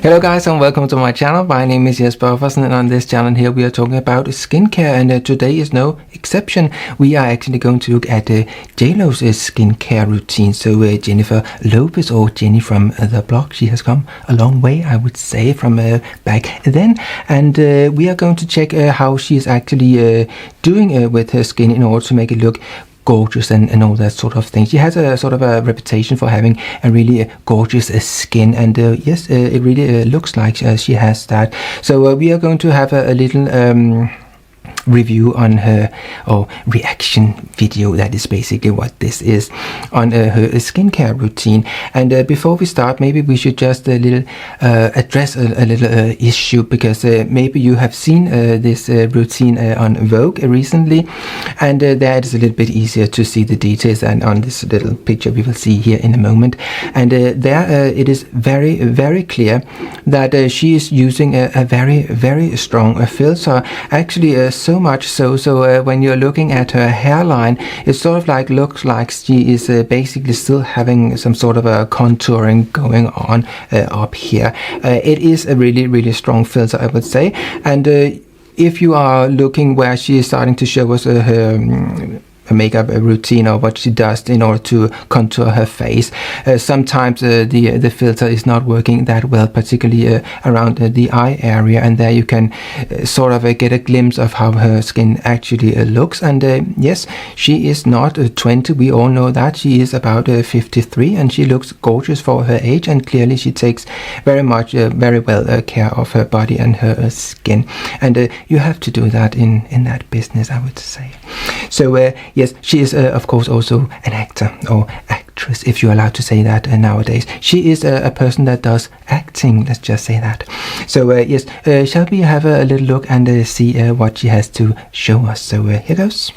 Hello guys and welcome to my channel. My name is Jesper and on this channel here we are talking about skincare, and today is no exception. We are actually going to look at JLo's skincare routine. So Jennifer Lopez, or Jenny from the blog, she has come a long way, I would say, from back then, and we are going to check how she is actually doing with her skin in order to make it look gorgeous and all that sort of thing. She has a sort of a reputation for having a really gorgeous skin, and yes, it really looks like she has that. So we are going to have a little review on her, or reaction video, that is basically what this is, on her skincare routine. And before we start, maybe we should just address a little issue, because maybe you have seen this routine on Vogue recently, and there it is a little bit easier to see the details, and on this little picture we will see here in a moment, and there it is very clear that she is using a very strong filter, actually so much so when you're looking at her hairline, it sort of like looks like she is basically still having some sort of a contouring going on up here. It is a really strong filter, I would say, and if you are looking where she is starting to show us her makeup routine, or what she does in order to contour her face, sometimes the filter is not working that well, particularly around the eye area, and there you can sort of get a glimpse of how her skin actually looks. And yes, she is not 20, we all know that. She is about 53, and she looks gorgeous for her age, and clearly she takes very well care of her body and her skin, and you have to do that in that business, I would say. So yes, she is of course also an actor, or actress, if you're allowed to say that nowadays. She is a person that does acting, let's just say that. So yes, shall we have a little look and see what she has to show us? So here goes.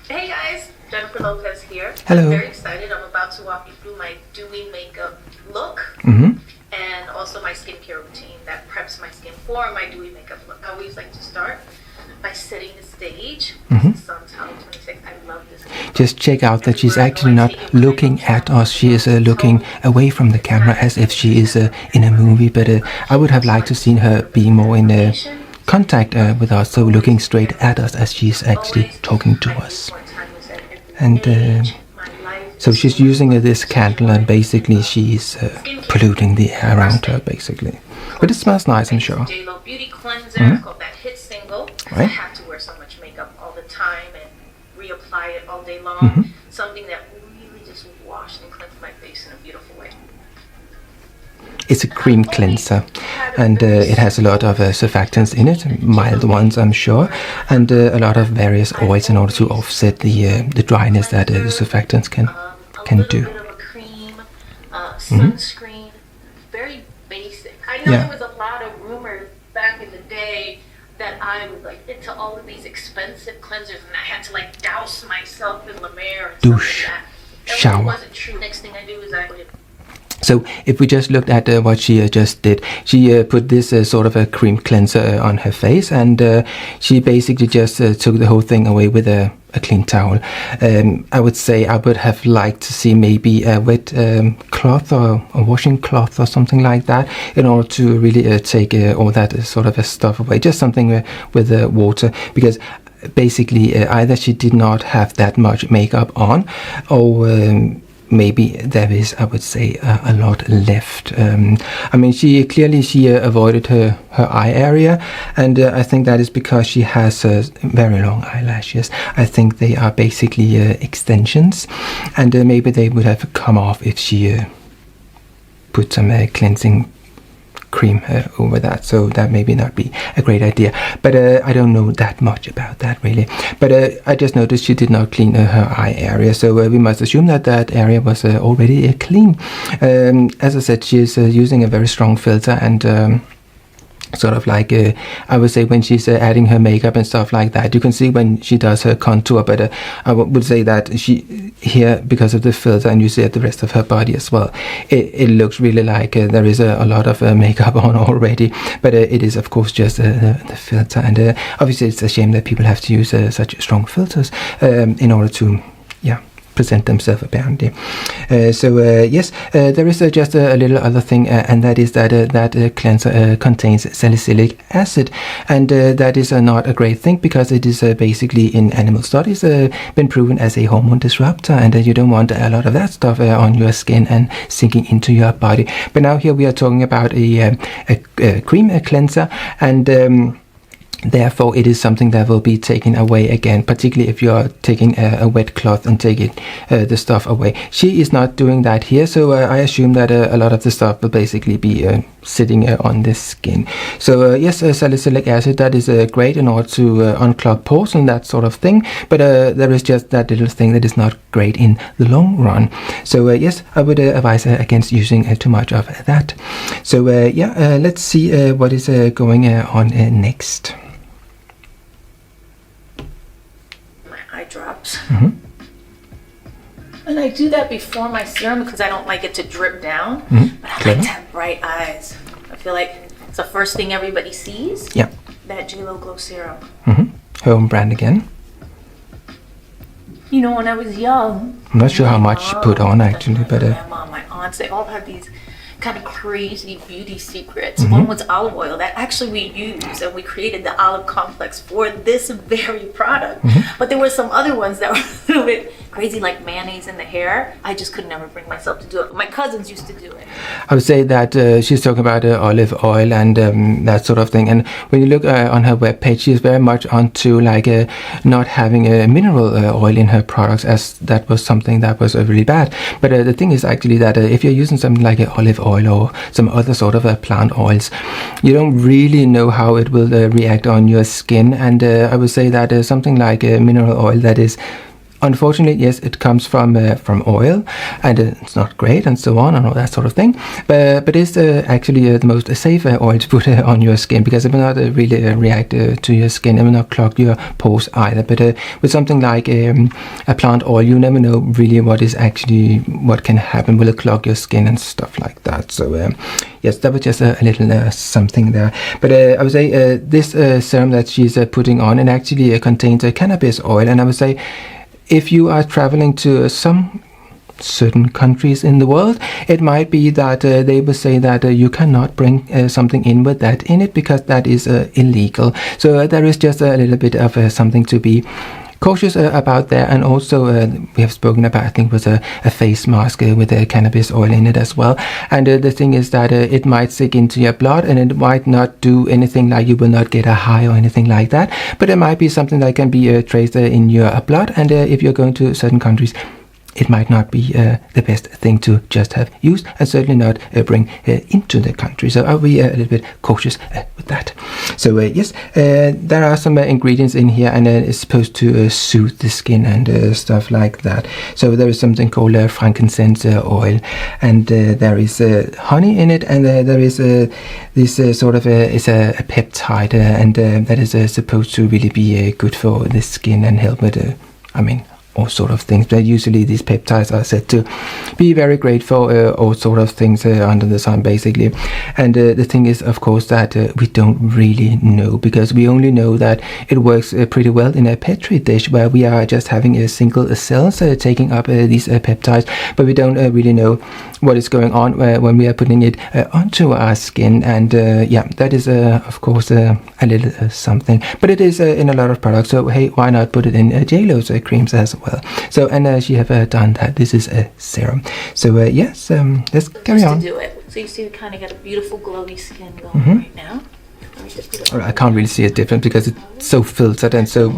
Hey guys, Jennifer Lopez here. Hello. I'm very excited. I'm about to walk you through my dewy makeup look, and also my skincare routine that preps my skin for my dewy makeup look. I always like to start by setting the stage. Sun's 26. I love this. Just check out that she's actually not looking at us. She is looking away from the camera as if she is in a movie, but I would have liked to seen her be more in contact with us, so looking straight at us as she's actually talking to us. And so she's using this candle, and basically she's polluting the air around her, basically. But it smells nice, I'm sure. JLo Beauty cleanser, called that hit single. Right. I have to wear so much makeup all the time and reapply it all day long. Something that really just washed and cleansed my face in a beautiful way. It's a cream cleanser, and it has a lot of surfactants in it, mild ones I'm sure, and a lot of various oils in order to offset the dryness that the surfactants can do. A bit of a cream, sunscreen, very basic. I know there was a lot of rumors back in the day that I was like into all of these expensive cleansers, and I had to like douse myself in La Mer and Douche, stuff like that. shower. Really wasn't true. Next thing I do is I put it. So if we just looked at what she just did, she put this sort of a cream cleanser on her face, and she basically just took the whole thing away with a clean towel. I would say I would have liked to see maybe a wet cloth, or a washing cloth or something like that, in order to really take all that sort of stuff away. Just something with water, because basically either she did not have that much makeup on, or maybe there is, I would say, a lot left. I mean, she clearly avoided her eye area, and I think that is because she has very long eyelashes. I think they are basically extensions, and maybe they would have come off if she put some cleansing cream over that, so that maybe not be a great idea, but I don't know that much about that really. But I just noticed she did not clean her eye area, so we must assume that that area was already clean. As I said, she is using a very strong filter, and sort of like I would say when she's adding her makeup and stuff like that, you can see when she does her contour, but I would say that she here, because of the filter, and you see at the rest of her body as well, it looks really like there is a lot of makeup on already, but it is of course just the filter, and obviously it's a shame that people have to use such strong filters in order to present themselves apparently. Yes, there is just a little other thing, and that is that that cleanser contains salicylic acid, and that is not a great thing because it is basically in animal studies been proven as a hormone disruptor, and you don't want a lot of that stuff on your skin and sinking into your body. But now here we are talking about a cream cleanser, and therefore it is something that will be taken away again, particularly if you are taking a wet cloth and taking the stuff away. She is not doing that here, so I assume that a lot of the stuff will basically be sitting on the skin. So yes, salicylic acid, that is great in order to unclog pores and that sort of thing, but there is just that little thing that is not great in the long run. So yes, I would advise against using too much of that. So yeah, let's see what is going on next. Eye drops. And I do that before my serum because I don't like it to drip down. But I like to have bright eyes. I feel like it's the first thing everybody sees. Yeah. That JLo Glow Serum. Her own brand again. You know, when I was young, I'm not sure how much she put on actually, but my mom, my aunts, they all have these kind of crazy beauty secrets. One was olive oil that actually we used, and we created the olive complex for this very product. But there were some other ones that were a little bit crazy, like mayonnaise in the hair. I just could never bring myself to do it. My cousins used to do it. I would say that she's talking about olive oil and that sort of thing. And when you look on her webpage, she is very much onto like not having a mineral oil in her products, as that was something that was really bad. But the thing is actually that if you're using something like olive oil or some other sort of plant oils, you don't really know how it will react on your skin. And I would say that something like mineral oil, that is, unfortunately, yes, it comes from oil, and it's not great and so on and all that sort of thing, but it's actually the most safe oil to put on your skin, because it will not really react to your skin. It will not clog your pores either. But with something like a plant oil, you never know really what can happen. Will it clog your skin and stuff like that? So yes, that was just a little something there. But I would say this serum that she's putting on, it actually contains cannabis oil, and I would say, if you are traveling to some certain countries in the world, it might be that they will say that you cannot bring something in with that in it, because that is illegal. So there is just a little bit of something to be cautious about there. And also we have spoken about, I think it was a face mask with cannabis oil in it as well. And the thing is that it might sink into your blood, and it might not do anything, like you will not get a high or anything like that, but it might be something that can be traced in your blood. And if you're going to certain countries, it might not be the best thing to just have used, and certainly not bring into the country. So I'll be a little bit cautious with that. So yes, there are some ingredients in here, and it's supposed to soothe the skin and stuff like that. So there is something called frankincense oil, and there is honey in it, and there is this sort of it's a peptide, and that is supposed to really be good for the skin and help with all sort of things. But usually these peptides are said to be very great for all sort of things under the sun, basically. And the thing is, of course, that we don't really know, because we only know that it works pretty well in a petri dish, where we are just having a single cells taking up these peptides, but we don't really know what is going on when we are putting it onto our skin. And yeah, that is of course a little something, but it is in a lot of products. So hey, why not put it in JLo's creams as well? So, and she have done that. This is a serum. So yes, let's carry on. To do it. So you see, we kind of got a beautiful glowy skin going right now. I can't really see a difference because it's so filtered and so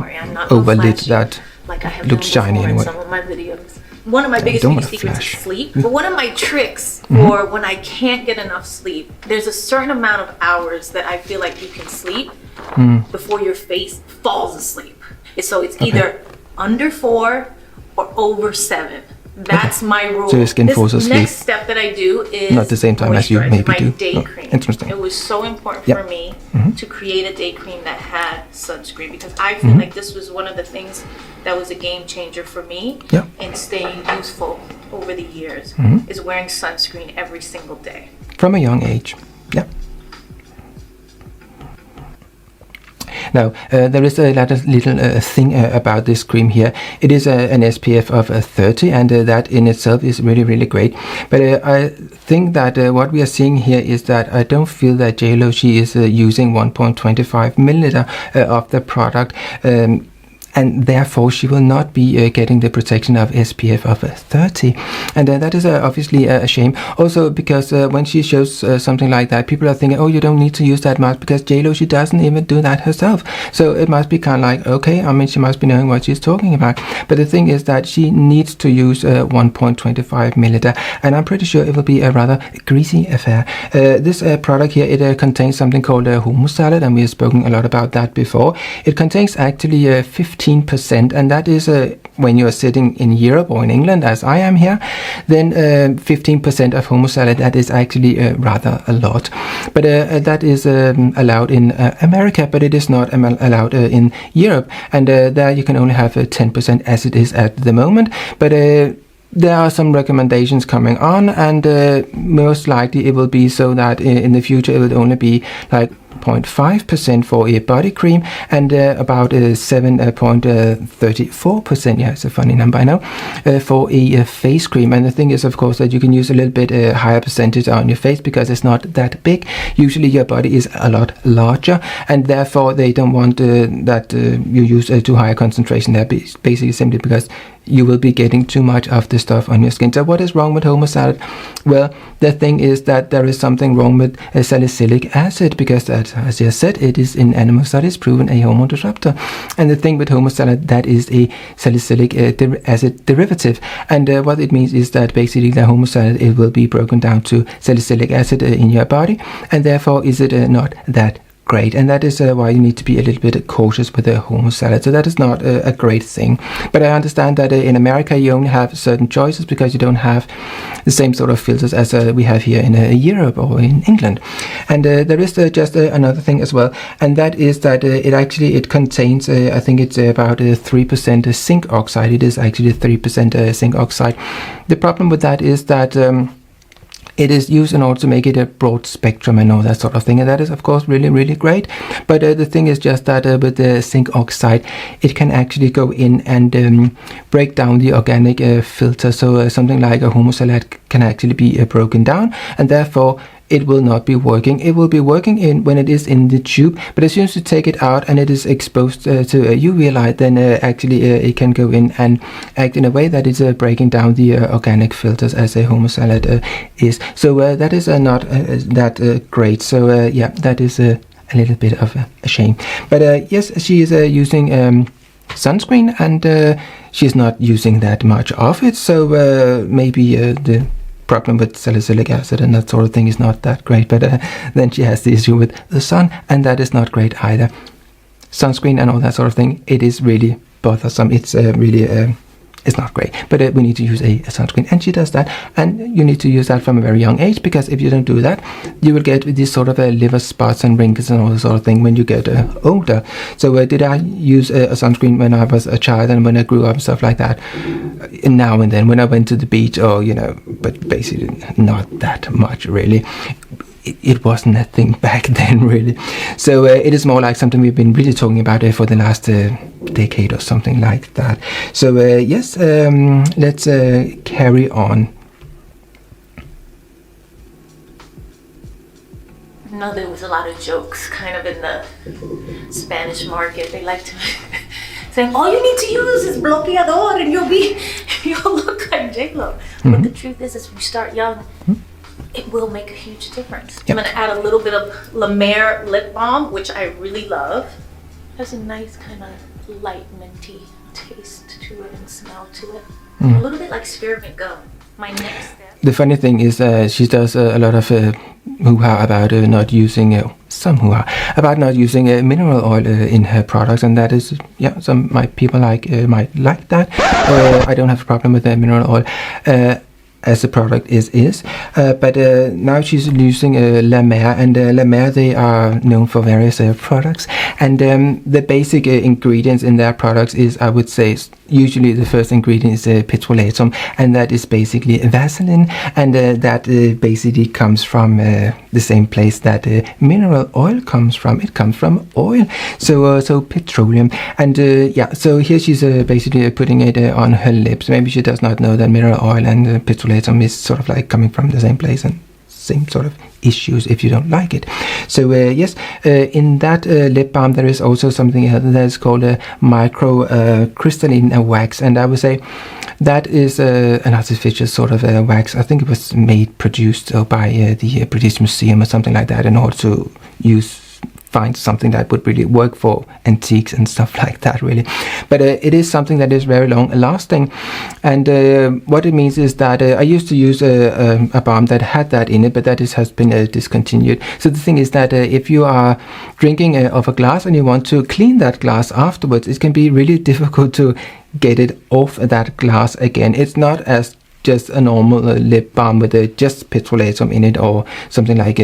overlit that like I have looks shiny anyway. Some of my videos. One of my biggest beauty secrets is sleep. But one of my tricks for when I can't get enough sleep, there's a certain amount of hours that I feel like you can sleep before your face falls asleep. So it's either under 4 or over 7. That's my rule. So your skin falls asleep. Next step that I do is not the same time as you maybe do. Day cream. Interesting. It was so important for me to create a day cream that had sunscreen, because I feel like this was one of the things that was a game changer for me in staying youthful over the years, is wearing sunscreen every single day. From a young age. Yeah. Now, there is a little thing about this cream here. It is an SPF of 30, and that in itself is really great. But I think that what we are seeing here is that I don't feel that JLo, she is using 1.25 milliliter of the product. And therefore she will not be getting the protection of SPF of 30, and that is obviously a shame. Also because when she shows something like that, people are thinking, oh, you don't need to use that much, because JLo, she doesn't even do that herself. So it must be kind of like, okay, I mean, she must be knowing what she's talking about. But the thing is that she needs to use 1.25 milliliter, and I'm pretty sure it will be a rather greasy affair. This product here, it contains something called hummus salad, and we have spoken a lot about that before. It contains actually 15%, and that is when you are sitting in Europe or in England, as I am here, then 15% of hummus salad, that is actually rather a lot. But that is allowed in America, but it is not allowed in Europe, and there you can only have 10% as it is at the moment. But there are some recommendations coming on, and most likely it will be so that in the future it will only be like 0.5% for a body cream, and about 7.34%, yeah, it's a funny number, I know, for a face cream. And the thing is, of course, that you can use a little bit higher percentage on your face because it's not that big. Usually your body is a lot larger, and therefore they don't want that you use a too high concentration there, basically simply because you will be getting too much of the stuff on your skin. So what is wrong with hummus salad? Well, the thing is that there is something wrong with salicylic acid, because that, as I said, it is in animal studies proven a hormone disruptor. And the thing with hummus salad, that is a salicylic acid derivative. And what it means is that basically the hummus salad, it will be broken down to salicylic acid in your body, and therefore is it not that great. And that is why you need to be a little bit cautious with the hummus salad. So that is not a great thing. But I understand that in America you only have certain choices because you don't have the same sort of filters as we have here in Europe or in England. And there is just another thing as well, and that is that it contains I think it's about 3% zinc oxide. It is actually 3% zinc oxide. The problem with that is that it is used in order to make it a broad spectrum and all that sort of thing, and that is of course really great. But the thing is just that with the zinc oxide, it can actually go in and break down the organic filter. So something like a hummus salad can actually be broken down, and therefore it will not be working. It will be working when it is in the tube, but as soon as you take it out and it is exposed to UV light, then actually it can go in and act in a way that is breaking down the organic filters, as a hummus salad is. So that is not that great. So yeah, that is a little bit of a shame. But yes, she is using sunscreen, and she's not using that much of it. So maybe the problem with salicylic acid and that sort of thing is not that great. But then she has the issue with the sun, and that is not great either. Sunscreen and all that sort of thing, it is really bothersome. It's really it's not great. But we need to use a sunscreen, and she does that. And you need to use that from a very young age, because if you don't do that, you will get these sort of liver spots and wrinkles and all that sort of thing when you get older. So did I use a sunscreen when I was a child and when I grew up and stuff like that? Now and then when I went to the beach, or but basically not that much really. It wasn't a thing back then, really. So it is more like something we've been really talking about for the last decade or something like that. So yes, let's carry on. I know there was a lot of jokes kind of in the Spanish market. They like to saying all you need to use is bloqueador and you'll look like JLo. But the truth is if you start young, it will make a huge difference. Yep. I'm going to add a little bit of La Mer lip balm, which I really love. It has a nice kind of light minty taste to it and smell to it. A little bit like spearmint gum. My next step. The funny thing is she does a lot of hoo-ha about not using about not using mineral oil in her products, and that is, yeah, some people might like that. I don't have a problem with mineral oil as the product is, but now she's using La Mer, and La Mer, they are known for various products, and the basic ingredients in their products is, I would say, usually the first ingredient is petrolatum, and that is basically Vaseline, and that basically comes from the same place that mineral oil comes from. It comes from oil, so petroleum. And yeah, so here she's basically putting it on her lips. Maybe she does not know that mineral oil and petrolatum is sort of like coming from the same place and same sort of issues if you don't like it. So yes, in that lip balm there is also something else that is called a micro crystalline wax, and I would say that is an artificial sort of wax. I think it was produced by the British Museum or something like that in order to find something that would really work for antiques and stuff like that, really. But it is something that is very long lasting, and what it means is that I used to use a balm that had that in it, but that has been discontinued. So the thing is that if you are drinking of a glass and you want to clean that glass afterwards, it can be really difficult to get it off that glass again. It's not as just a normal lip balm with just petrolatum in it or something like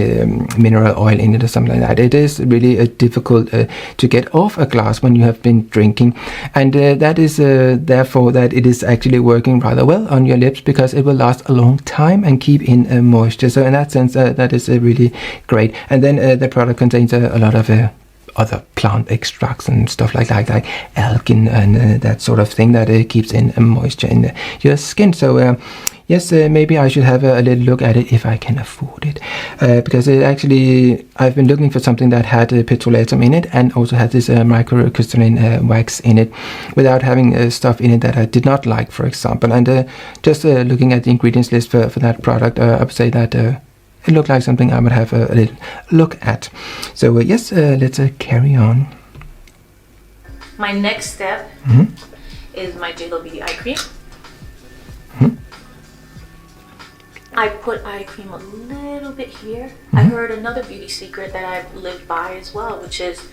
mineral oil in it or something like that. It is really difficult to get off a glass when you have been drinking, and that is therefore that it is actually working rather well on your lips, because it will last a long time and keep in moisture. So in that sense, that is really great. And then the product contains a lot of other plant extracts and stuff like algin and that sort of thing that keeps in moisture in your skin. So yes, maybe I should have a little look at it if I can afford it, because it actually, I've been looking for something that had petrolatum in it and also had this microcrystalline wax in it, without having stuff in it that I did not like, for example. And just looking at the ingredients list for that product, I would say that it looked like something I would have a little look at. So yes, let's carry on. My next step is my JLo Beauty eye cream. I put eye cream a little bit here. I heard another beauty secret that I've lived by as well, which is,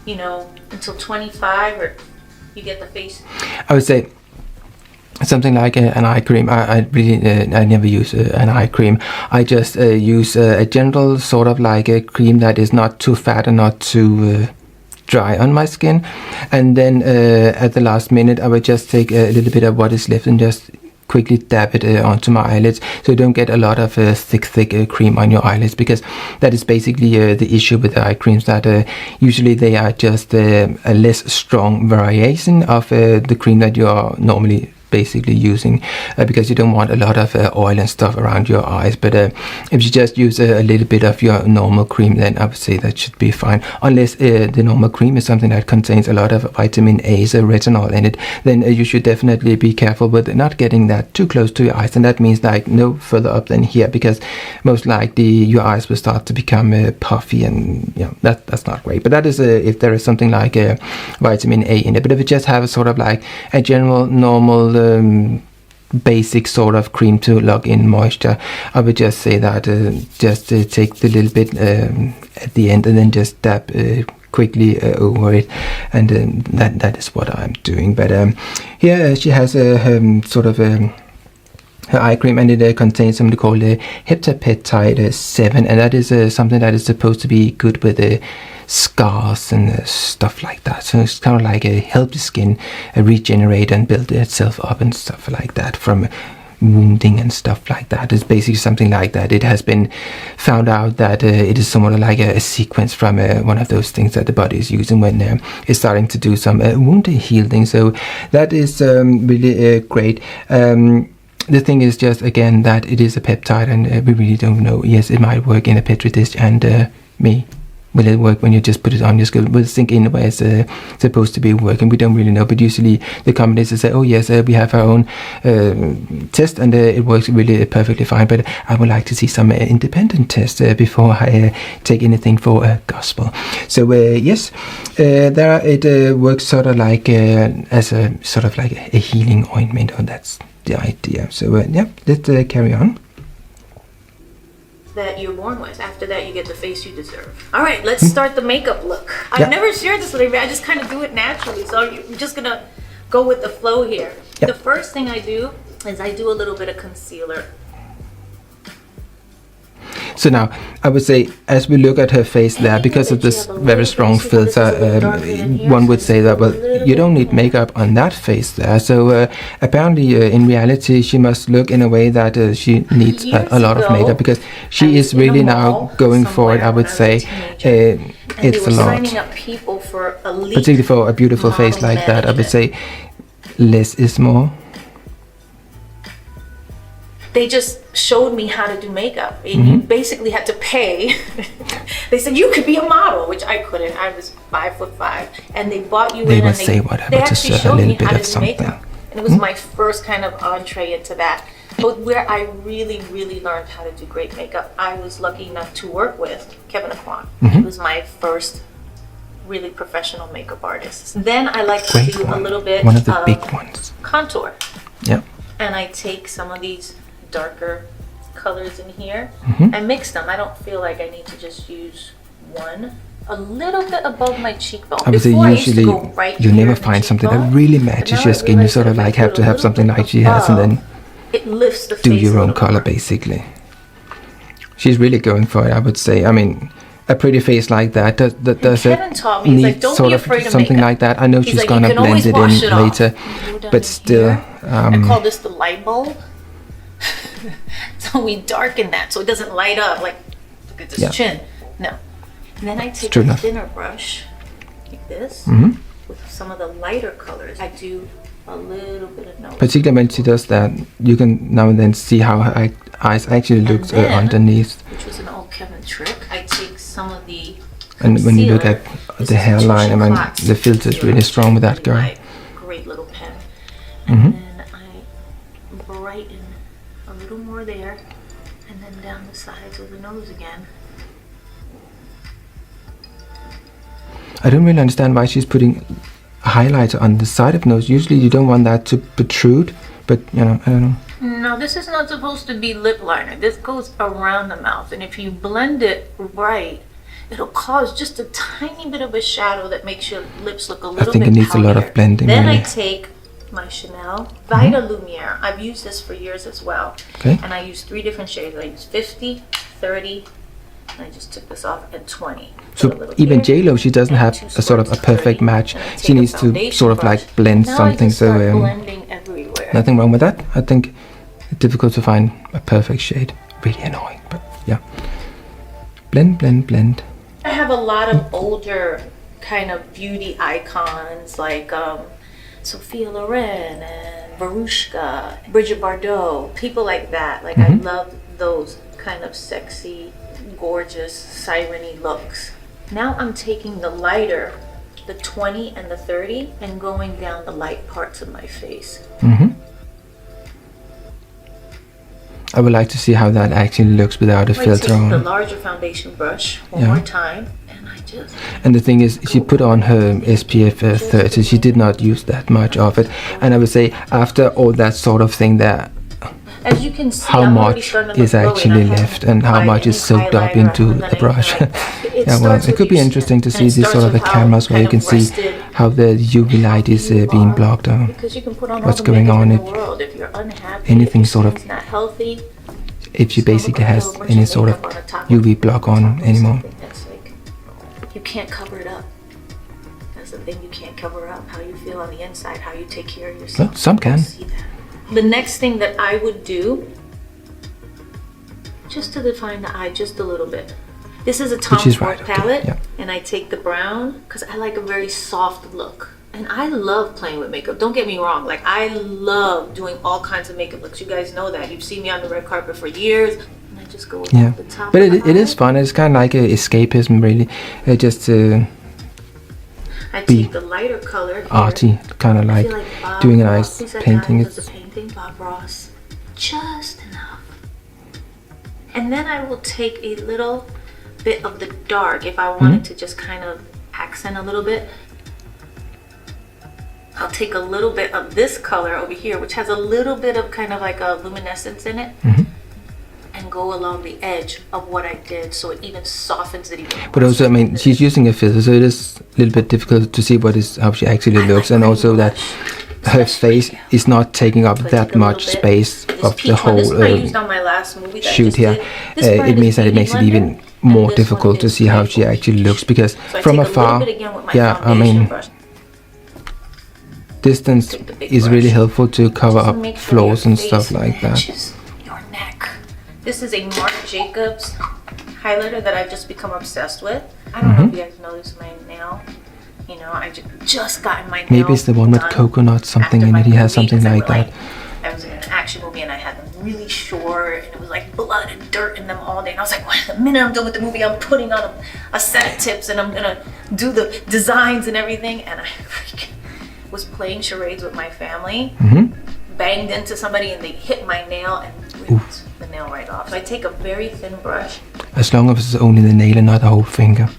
you know, until 25 or you get the face. I would say something like an eye cream. I really I never use an eye cream. I just use a general sort of like a cream that is not too fat and not too dry on my skin, and then at the last minute I would just take a little bit of what is left and just quickly dab it onto my eyelids, so you don't get a lot of thick cream on your eyelids, because that is basically the issue with the eye creams, that usually they are just a less strong variation of the cream that you are normally basically using, because you don't want a lot of oil and stuff around your eyes. But if you just use a little bit of your normal cream, then I would say that should be fine, unless the normal cream is something that contains a lot of vitamin A, so retinol in it. Then you should definitely be careful with not getting that too close to your eyes, and that means like no further up than here, because most likely your eyes will start to become puffy, and you know, that's not great. But that is if there is something like vitamin A in it. But if you just have a sort of like a general normal basic sort of cream to lock in moisture, I would just say that just take the little bit at the end and then just dab quickly over it, and that is what I'm doing. But here she has her sort of her eye cream, and it contains something called heptapeptide 7, and that is something that is supposed to be good with scars and stuff like that. So it's kind of like help the skin regenerate and build itself up and stuff like that from wounding and stuff like that. It's basically something like that. It has been found out that it is somewhat like a sequence from one of those things that the body is using when it's starting to do some wound healing. So that is really great. The thing is just again that it is a peptide, and we really don't know. Yes, it might work in a petri dish, and will it work when you just put it on your skin? Will it sink in the way it's supposed to be working? We don't really know, but usually the companies say, oh yes, we have our own test, and it works really perfectly fine. But I would like to see some independent tests before I take anything for gospel. So yes, there it works sort of like as a sort of like a healing ointment, or that's the idea. So yeah, let's carry on. That you're born with. After that, you get the face you deserve. All right, let's start the makeup look. I've never shared this with anybody. I just kind of do it naturally, so I'm just gonna go with the flow here. The first thing I do is I do a little bit of concealer. So now, I would say, as we look at her face there, because of this very strong filter, one would say that, well, you don't need makeup on that face there. So apparently, in reality, she must look in a way that she needs a lot of makeup, because she is really now going for it, I would say. It's a lot. Particularly for a beautiful face like that, I would say less is more. They just showed me how to do makeup, and you basically had to pay. They said you could be a model, which I couldn't. I was 5'5", and they bought you in, and say whatever they to actually show a showed little me bit how of to do something. makeup, and it was my first kind of entree into that. But where I really, really learned how to do great makeup, I was lucky enough to work with Kevin Flaunt. He was my first really professional makeup artist. Then I like to do a little bit of the big ones. Contour. Yeah. And I take some of these darker colors in here and mix them. I don't feel like I need to just use one. A little bit above my cheekbone. I would say usually you never find something that really matches your skin. You sort of like have to have something like she has, and then it lifts the do face your own color basically. She's really going for it, I would say. I mean, a pretty face like that, does it need sort of something like that? I know she's gonna blend it in later, but still. I call this the light bulb. So we darken that so it doesn't light up like look at this chin. No. And then I take a thinner brush like this with some of the lighter colors. I do a little bit of nose. Particularly when she does that, you can now and then see how her eyes actually look underneath. Which was an old Kevin trick. I take some of the and when you look at the hairline, I mean, the filter is really strong with that girl. Great little pen. And then I brighten a little more there, and then down the sides of the nose again. I don't really understand why she's putting a highlighter on the side of the nose. Usually you don't want that to protrude, but you know, I don't know. No, this is not supposed to be lip liner. This goes around the mouth, and if you blend it right, it'll cause just a tiny bit of a shadow that makes your lips look a little bit I think it needs a lot of blending. Then really. I take my Chanel Vita Lumiere. I've used this for years as well. Okay. And I use 3 different shades. I use 50, 30, and I just took this off at 20. So even JLo, she doesn't have a sort of a perfect match. She needs to sort of like blend something. So blending everywhere. Nothing wrong with that. I think it's difficult to find a perfect shade. Really annoying, but yeah. Blend, blend, blend. I have a lot of older kind of beauty icons like Sophia Loren and Verushka, Bridget Bardot, people like that. Like I love those kind of sexy, gorgeous, siren-y looks. Now I'm taking the lighter, the 20 and the 30, and going down the light parts of my face. I would like to see how that actually looks without a filter on. The larger foundation brush one more time, and I just. And the thing is, she put on her SPF 30. She did not use that much of it, and I would say after all that sort of thing there, as you can see, how much is actually left and how much is soaked up into the brush. Yeah, well, it could be interesting to see these sort of the cameras where you can see how the UV light is being blocked out. What's going on if anything sort of, if she basically has any sort of UV block on anymore. You can't cover it up. That's the thing, you can't cover up how you feel on the inside, how you take care of yourself. Well, some can. The next thing that I would do, just to define the eye just a little bit. This is a Tom Ford palette, and I take the brown because I like a very soft look. And I love playing with makeup. Don't get me wrong. Like, I love doing all kinds of makeup looks. You guys know that. You've seen me on the red carpet for years. And I just go over the top. But it is fun. It's kind of like a escapism, really. Just I take the lighter color here. Arty, kind of like doing a nice painting. Bob Ross, just enough. And then I will take a little bit of the dark if I wanted to just kind of accent a little bit. I'll take a little bit of this color over here, which has a little bit of kind of like a luminescence in it, and go along the edge of what I did, so it even softens it even more. But also, I mean, she's using a filter, so it is a little bit difficult to see how she actually looks, and also that her face is not taking up that much space of the whole shoot here. It means that it makes it even more difficult to see how she actually looks, because from afar, yeah, I mean, distance is really helpful to cover up flaws and stuff like that. Your neck. This is a Marc Jacobs highlighter that I've just become obsessed with. I don't know if you guys noticed my nail. You know, I just got my nail. Maybe it's the one with coconut something in it. He has something like that. I was in an action movie and I had them really short, and it was like blood and dirt in them all day. And I was like, well, the minute I'm done with the movie, I'm putting on a set of tips and I'm gonna do the designs and everything. And I was playing charades with my family, banged into somebody, and they hit my nail and ripped the nail right off. So I take a very thin brush. As long as it's only the nail and not the whole finger.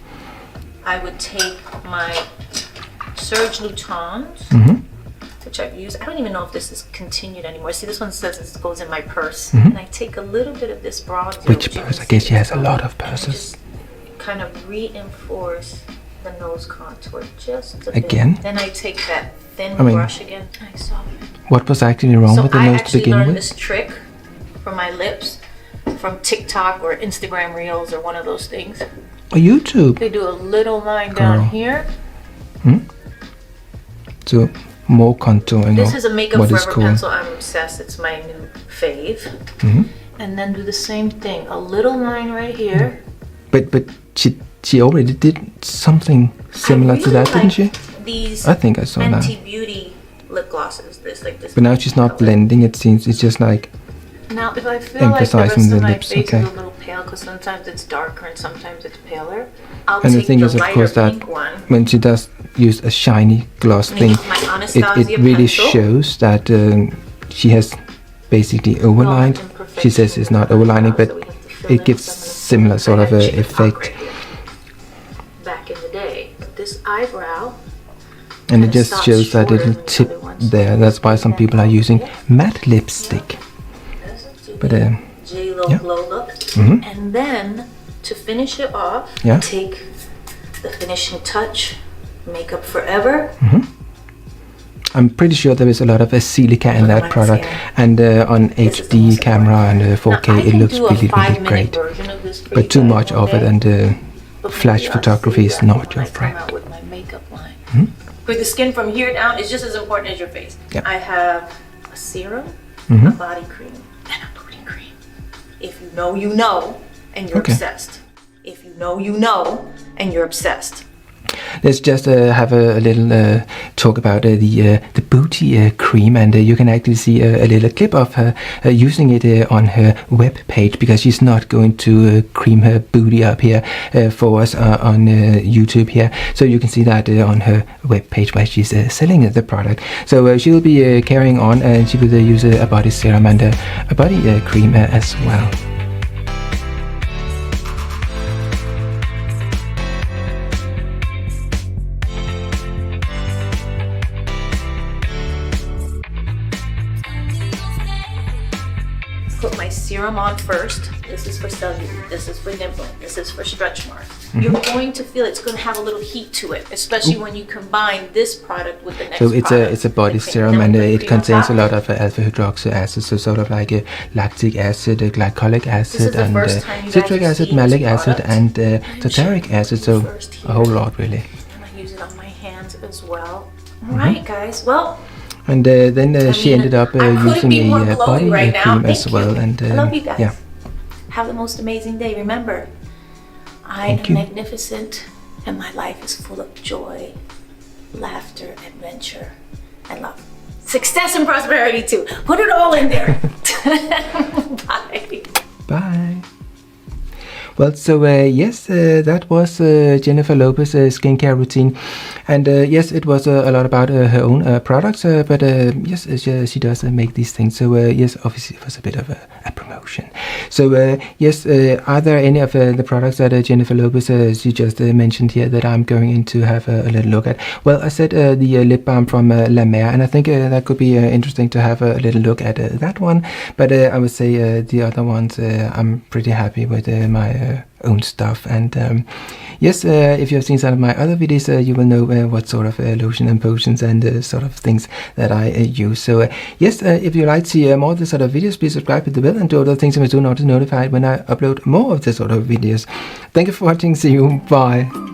I would take my Serge Lutens, which I've used. I don't even know if this is continued anymore. See, this one says it goes in my purse. And I take a little bit of this bronzer. Which purse? I guess she has a lot of purses. Just kind of reinforce the nose contour just a again. bit. Then I take that thin brush again. I saw it. What was actually wrong with the nose to begin with? I actually learned this trick for my lips from TikTok or Instagram Reels or one of those things. YouTube. They do a little line down here. So more contouring. This is a Makeup Forever pencil. I'm obsessed. It's my new fave. And then do the same thing. A little line right here. But she already did something similar to that, didn't she? These I think I saw that. Fenty Beauty lip glosses. This. But now she's not blending. It seems it's just like. Now, if I feel like the rest of my face is a little pale, because sometimes it's darker and sometimes it's paler, I'll take the lighter pink one. When she does use a shiny gloss thing, it really shows that she has basically overlined. She says it's not overlining, but it gives similar sort of effect. Back in the day, this eyebrow. And it just shows that little tip there. That's why some people are using matte lipstick. But JLo Glow look. And then to finish it off, take the finishing touch, Makeup Forever. I'm pretty sure there is a lot of silica in that product, and on HD camera and 4K it looks really great. But too much of it, and flash photography is not your friend. With my makeup line. For the skin from here down, it's just as important as your face. I have a serum, a body cream, and a booty cream. If you know, you know, and you're obsessed. If you know, you know, and you're obsessed. Let's just have a little talk about the booty cream, and you can actually see a little clip of her using it on her web page, because she's not going to cream her booty up here for us on YouTube here. So you can see that on her web page where she's selling the product. So she will be carrying on, and she will use a body serum and a body cream as well. Put my serum on first. This is for cellulite, this is for dimpling, this is for stretch marks. You're going to feel it's going to have a little heat to it, especially when you combine this product with the next product. So it's a body serum, and it contains a lot of alpha hydroxy acid, so sort of like lactic acid, glycolic acid, and citric acid, malic acid, and tartaric acid, so a whole lot really. And I use it on my hands as well. Alright guys, well, and then she ended up using a body cream as well. And I love you guys. Have the most amazing day. Remember, I am magnificent, and my life is full of joy, laughter, adventure, and love. Success and prosperity too. Put it all in there. Bye. Bye. Well, so yes, that was Jennifer Lopez's skincare routine, and yes, it was a lot about her own products, but yes, she does make these things, so yes, obviously it was a bit of a promotion. So yes, are there any of the products that Jennifer Lopez she just mentioned here that I'm going to have a little look at? Well, I said the lip balm from La Mer, and I think that could be interesting to have a little look at that one, but I would say the other ones, I'm pretty happy with my own stuff, and yes, if you have seen some of my other videos, you will know what sort of lotion and potions and sort of things that I use. So yes, if you like to see more of this sort of videos, please subscribe to the bell and do other things in order to be notified when I upload more of this sort of videos. Thank you for watching. See you. Bye.